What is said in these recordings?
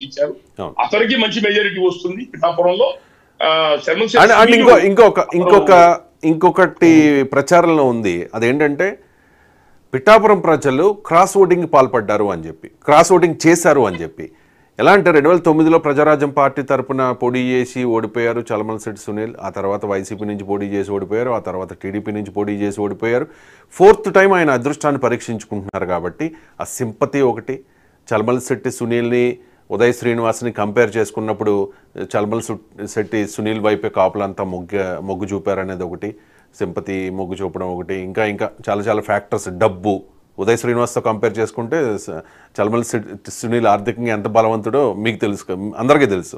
ఇచ్చారు. అవును. అతనికి మంచి మెజారిటీ వస్తుంది పిఠాపురంలో. అండ్ ఇంకొకటి ప్రచారంలో ఉంది. అదేంటంటే పిఠాపురం ప్రజలు క్రాస్ ఓటింగ్ పాల్పడ్డారు అని చెప్పి, క్రాస్ ఓటింగ్ చేశారు అని చెప్పి. ఎలా అంటే 2009లో ప్రజారాజ్యం పార్టీ తరపున పోటీ చేసి ఓడిపోయారు చలమలశెట్టి సునీల్. ఆ తర్వాత వైసీపీ నుంచి పోటీ చేసి ఓడిపోయారు. ఆ తర్వాత టీడీపీ నుంచి పోటీ చేసి ఓడిపోయారు. 4th టైం ఆయన అదృష్టాన్ని పరీక్షించుకుంటున్నారు కాబట్టి ఆ సింపతి ఒకటి. చలమలశెట్టి సునీల్ని ఉదయ్ శ్రీనివాస్ని కంపేర్ చేసుకున్నప్పుడు చలమలశెట్టి సునీల్ వైపే కాపులంతా మొగ్గు చూపారనేది ఒకటి, సింపతి మొగ్గు చూపడం ఒకటి, ఇంకా చాలా ఫ్యాక్టర్స్. డబ్బు ఉదయ్ శ్రీనివాస్తో కంపేర్ చేసుకుంటే చలమలశెట్టి సునీల్ ఆర్థికంగా ఎంత బలవంతుడో మీకు తెలుసు, అందరికీ తెలుసు.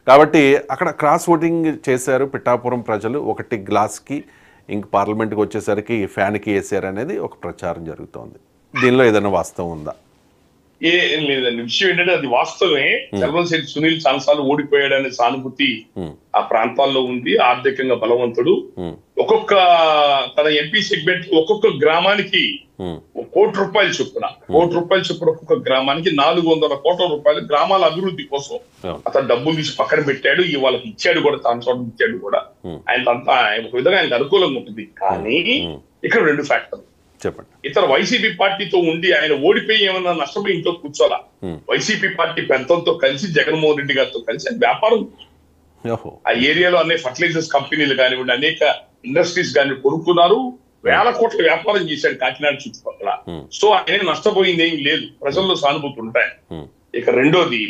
కాబట్టి అక్కడ క్రాస్ ఓటింగ్ చేశారు పిఠాపురం ప్రజలు. ఒకటి గ్లాస్కి ఇంక పార్లమెంట్కి వచ్చేసరికి ఫ్యాన్కి వేసారు అనేది ఒక ప్రచారం జరుగుతోంది. దీనిలో ఏదైనా వాస్తవం ఉందా? ఏం లేదండి. విషయం ఏంటంటే అది వాస్తవమే. చలమలశెట్టి సునీల్ చాలాసార్లు ఓడిపోయాడనే సానుభూతి ఆ ప్రాంతాల్లో ఉంది. ఆర్థికంగా బలవంతుడు. ఒక్కొక్క తన ఎంపీ సెగ్మెంట్ ఒక్కొక్క గ్రామానికి ₹1 చొప్పున ఒక్కొక్క గ్రామానికి 400 కోట్ల రూపాయలు గ్రామాల అభివృద్ధి కోసం అతను డబ్బులు తీసి పక్కన పెట్టాడు. వాళ్ళకి ఇచ్చాడు కూడా, తన చోట ఇచ్చాడు కూడా. అంతా ఒక విధంగా ఆయనకు అనుకూలంగా ఉంటుంది. కానీ ఇక్కడ 2 ఫ్యాక్టర్లు చెప్పండి. ఇతర వైసీపీ పార్టీతో ఉండి ఆయన ఓడిపోయి ఏమన్నా నష్టపోయి ఇంట్లో కూర్చోాలా. వైసీపీ పార్టీ పెద్దలతో కలిసి జగన్మోహన్ రెడ్డి గారితో కలిసి వ్యాపారం, ఆ ఏరియాలో అనే ఫర్టిలైజర్స్ కంపెనీలు కానివ్వండి, అనేక ఇండస్ట్రీస్ కానీ కొనుక్కున్నారు. వేల కోట్ల వ్యాపారం చేశాడు కాకినాడ చుట్టుపక్కల. సో ఆయన నష్టపోయింది ఏం లేదు. ప్రజల్లో సానుభూతి ఉంటాయి. ఇక రెండోది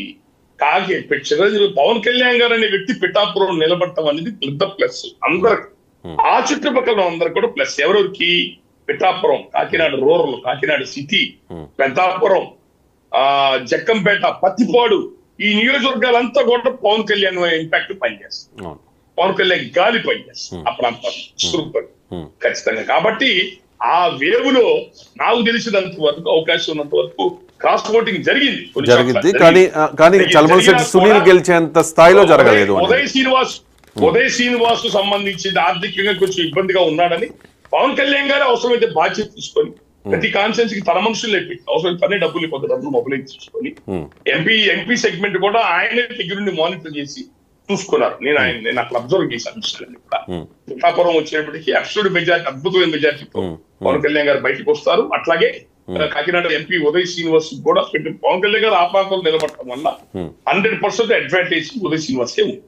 చిరంజీవి పవన్ కళ్యాణ్ గారు అనే వ్యక్తి పిఠాపురం నిలబడటం అనేది పెద్ద ప్లస్ అందరికి. ఆ చుట్టుపక్కల అందరికి కూడా ప్లస్. ఎవరికి? పిఠాపురం, కాకినాడ రూరల్, కాకినాడ సిటీ, పెద్దాపురం, జక్కంపేట, పత్తిపాడు, ఈ నియోజకవర్గాలంతా కూడా పవన్ కళ్యాణ్ ఇంపాక్ట్ పనిచేస్తుంది. పవన్ కళ్యాణ్ గాలి పనిచేస్తుంది ఆ ప్రాంతాలు ఖచ్చితంగా. కాబట్టి ఆ వేవులో నాకు తెలిసినంత వరకు, అవకాశం ఉన్నంత వరకు క్రాస్ ఓటింగ్ జరిగింది. కానీ చలమలశెట్టి సునీల్ గెలిచేంత స్థాయిలో జరగలేదు. ఉదయ్ శ్రీనివాస్ సంబంధించి ఆర్థికంగా కొంచెం ఇబ్బందిగా ఉన్నాడని పవన్ కళ్యాణ్ గారు అవసరమైతే బాధ్యత తీసుకొని ప్రతి కాన్ఫరెన్స్ కి తన మనుషులు లేపి అవసరం తనే కొంత డబ్బులు మొబైలైజ్ చేసుకొని ఎంపీ సెగ్మెంట్ కూడా ఆయనే దగ్గరుండి మానిటర్ చేసి చూసుకున్నారు. నేను అక్కడ అబ్జర్వ్ చేశాను. పిఠాపురం వచ్చేటప్పటికి అబ్సల్యూట్ మెజారిటీ, అద్భుతమైన మెజారిటీతో పవన్ కళ్యాణ్ గారు బయటకు వస్తారు. అట్లాగే కాకినాడ ఎంపీ ఉదయ్ శ్రీనివాస్ కూడా పవన్ కళ్యాణ్ గారు ఆ ప్రాంతంలో నిలబడటం వల్ల 100% అడ్వాంటేజ్ ఉదయ్ శ్రీనివాస్ కే ఉంది.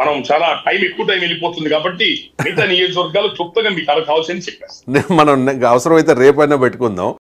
మనం చాలా ఎక్కువ టైం వెళ్ళిపోతుంది కాబట్టి మిగతా నియోజకవర్గాలు క్లుప్తంగా మీకు కావాల్సింది చెప్పేస్తాం. మనం అవసరమైతే రేపైనా పెట్టుకుందాం.